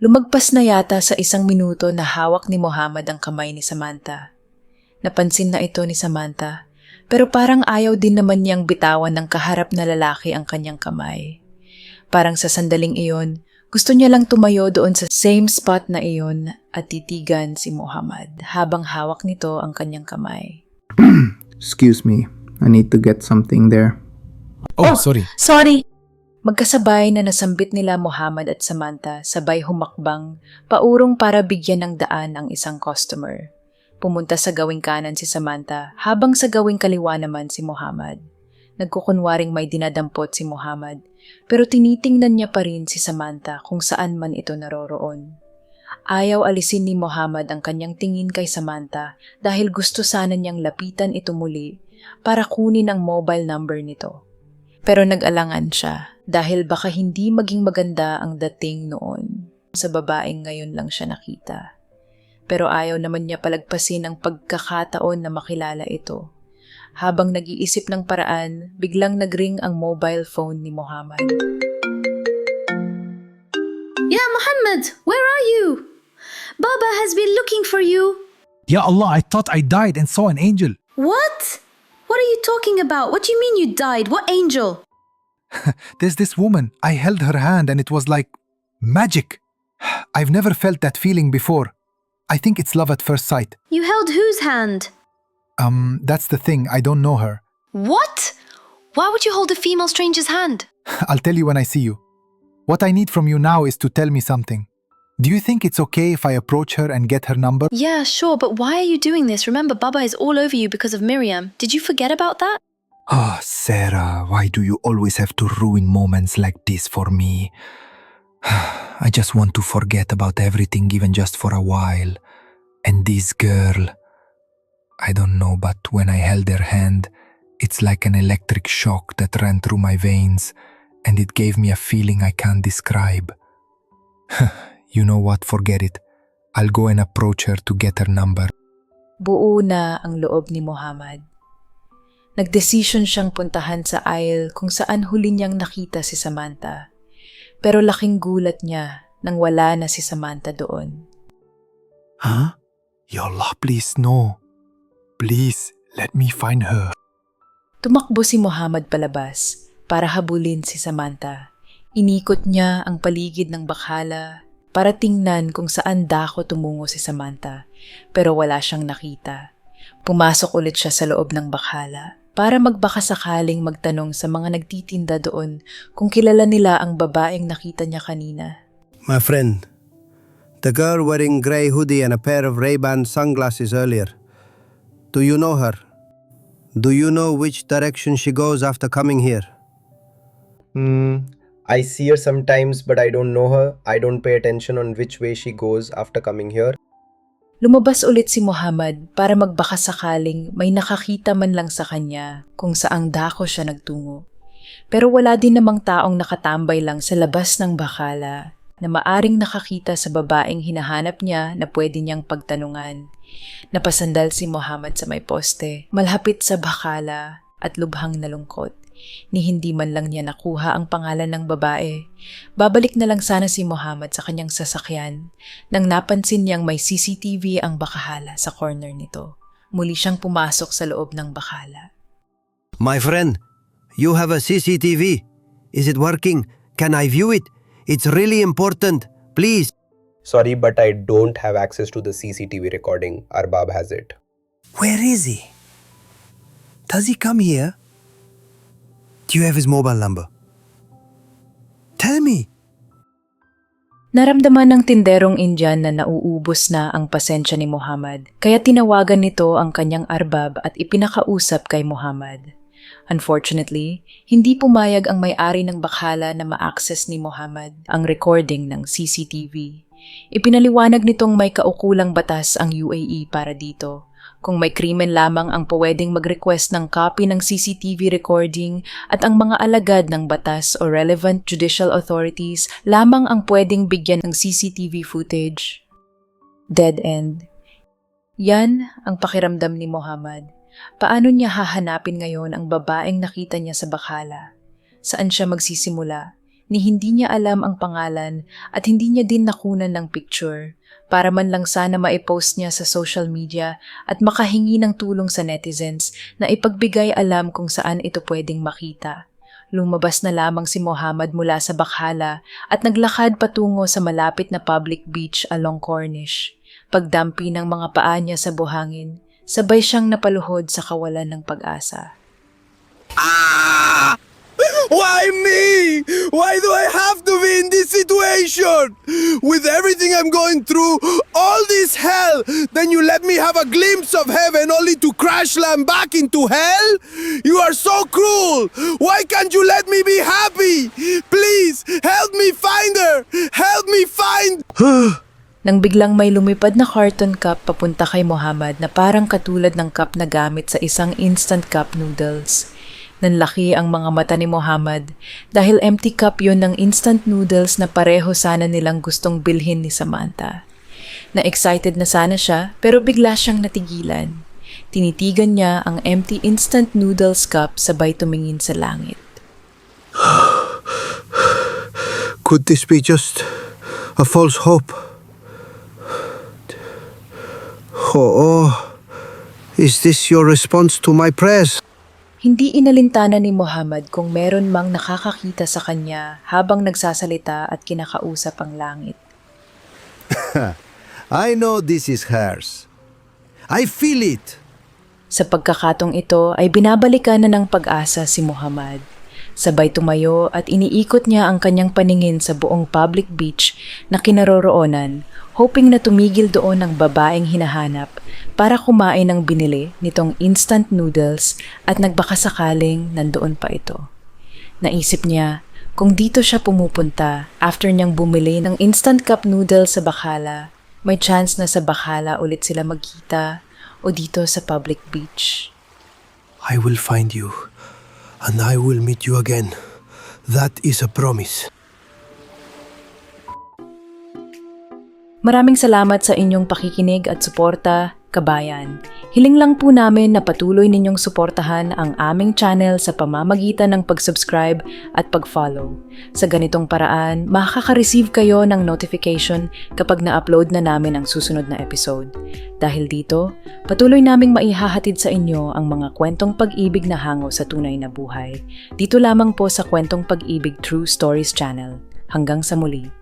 Lumagpas na yata sa 1 minuto na hawak ni Muhammad ang kamay ni Samantha. Napansin na ito ni Samantha, pero parang ayaw din naman niyang bitawan ng kaharap na lalaki ang kanyang kamay. Parang sa sandaling iyon, gusto niya lang tumayo doon sa same spot na iyon at titigan si Muhammad habang hawak nito ang kanyang kamay. Excuse me, I need to get something there. Oh, sorry. Sorry! Magkasabay na nasambit nila Muhammad at Samantha sabay humakbang paurong para bigyan ng daan ang isang customer. Pumunta sa gawing kanan si Samantha habang sa gawing kaliwa naman si Muhammad. Nagkukunwaring may dinadampot si Muhammad pero tinitingnan niya pa rin si Samantha kung saan man ito naroroon. Ayaw alisin ni Muhammad ang kanyang tingin kay Samantha dahil gusto sana niyang lapitan ito muli para kunin ang mobile number nito. Pero nag-alangan siya dahil baka hindi maging maganda ang dating noon. Sa babaeng ngayon lang siya nakita. Pero ayaw naman niya palagpasin ang pagkakataon na makilala ito. Habang nag-iisip ng paraan, biglang nagring ang mobile phone ni Muhammad. Ya Muhammad, where are you? Baba has been looking for you. Ya Allah, I thought I died and saw an angel. What? What are you talking about? What do you mean you died? What angel? There's this woman. I held her hand and it was like magic. I've never felt that feeling before. I think it's love at first sight. You held whose hand? That's the thing. I don't know her. What? Why would you hold a female stranger's hand? I'll tell you when I see you. What I need from you now is to tell me something. Do you think it's okay if I approach her and get her number? Yeah, sure, but why are you doing this? Remember, Baba is all over you because of Miriam. Did you forget about that? Oh, Sarah, why do you always have to ruin moments like this for me? I just want to forget about everything even just for a while. And this girl, I don't know, but when I held her hand, it's like an electric shock that ran through my veins, and it gave me a feeling I can't describe. You know what, forget it. I'll go and approach her to get her number. Buo na ang loob ni Muhammad. Nagdesisyon siyang puntahan sa aisle kung saan huli niyang nakita si Samantha. Pero laking gulat niya nang wala na si Samantha doon. Huh? Ya Allah, please no. Please, let me find her. Tumakbo si Muhammad palabas para habulin si Samantha. Inikot niya ang paligid ng bakhala para tingnan kung saan dako tumungo si Samantha, pero wala siyang nakita. Pumasok ulit siya sa loob ng bakhala para magbakasakaling magtanong sa mga nagtitinda doon kung kilala nila ang babaeng nakita niya kanina. My friend, the girl wearing grey hoodie and a pair of Ray-Ban sunglasses earlier. Do you know her? Do you know which direction she goes after coming here? I see her sometimes, but I don't know her. I don't pay attention on which way she goes after coming here. Lumabas ulit si Muhammad para magbakasakaling may nakakita man lang sa kanya kung saang dako siya nagtungo. Pero wala din namang taong nakatambay lang sa labas ng bakala na maaring nakakita sa babaeng hinahanap niya na pwede niyang pagtanungan. Napasandal si Muhammad sa may poste, malapit sa bakala at lubhang nalungkot. Ni hindi man lang niya nakuha ang pangalan ng babae. Babalik na lang sana si Muhammad sa kanyang sasakyan nang napansin niyang may CCTV ang bakahala sa corner nito. Muli siyang pumasok sa loob ng bakhala. My friend, you have a CCTV. Is it working? Can I view it? It's really important. Please. Sorry, but I don't have access to the CCTV recording. Arbab has it. Where is he? Does he come here? Do you have his mobile number? Tell me. Naramdaman ng tinderong Indian na nauubos na ang pasensya ni Muhammad, kaya tinawagan nito ang kanyang arbab at ipinakausap kay Muhammad. Unfortunately, hindi pumayag ang may-ari ng bakhala na ma-access ni Muhammad ang recording ng CCTV. Ipinaliwanag nitong may kaukulang batas ang UAE para dito. Kung may krimen lamang ang pwedeng mag-request ng copy ng CCTV recording at ang mga alagad ng batas o relevant judicial authorities lamang ang pwedeng bigyan ng CCTV footage. Dead end. Yan ang pakiramdam ni Muhammad. Paano niya hahanapin ngayon ang babaeng nakita niya sa bakhala? Saan siya magsisimula? ni hindi niya alam ang pangalan at hindi niya din nakunan ng picture para man lang sana maipost niya sa social media at makahingi ng tulong sa netizens na ipagbigay alam kung saan ito pwedeng makita. Lumabas na lamang si Muhammad mula sa bakhala at naglakad patungo sa malapit na public beach along Corniche. Pagdampi ng mga paa niya sa buhangin, sabay siyang napaluhod sa kawalan ng pag-asa. Why me? Why do I have to be in this situation? With everything I'm going through, all this hell, then you let me have a glimpse of heaven only to crash land back into hell? You are so cruel! Why can't you let me be happy? Please, help me find her! Help me find... Nang biglang may lumipad na carton cup papunta kay Muhammad na parang katulad ng cup na gamit sa isang instant cup noodles. Nanlaki ang mga mata ni Muhammad dahil empty cup yon ng instant noodles na pareho sana nilang gustong bilhin ni Samantha. Na-excited na sana siya pero bigla siyang natigilan. Tinitigan niya ang empty instant noodles cup sabay tumingin sa langit. Could this be just a false hope? Oh, is this your response to my prayers? Hindi inalintana ni Muhammad kung meron mang nakakakita sa kanya habang nagsasalita at kinakausap ang langit. I know this is hers. I feel it. Sa pagkakatong ito ay binabalikan na ng pag-asa si Muhammad. Sabay tumayo at iniikot niya ang kanyang paningin sa buong public beach na kinaroroonan, hoping na tumigil doon ang babaeng hinahanap para kumain ng binili nitong instant noodles at nagbakasakaling nandoon pa ito. Naisip niya kung dito siya pumupunta after niyang bumili ng instant cup noodles sa bakhala, may chance na sa bakhala ulit sila magkita o dito sa public beach. I will find you, and I will meet you again. That is a promise. Maraming salamat sa inyong pakikinig at suporta, kabayan. Hiling lang po namin na patuloy ninyong suportahan ang aming channel sa pamamagitan ng pag-subscribe at pag-follow. Sa ganitong paraan, makaka-receive kayo ng notification kapag na-upload na namin ang susunod na episode. Dahil dito, patuloy naming maihahatid sa inyo ang mga kwentong pag-ibig na hango sa tunay na buhay. Dito lamang po sa Kwentong Pag-ibig True Stories channel. Hanggang sa muli.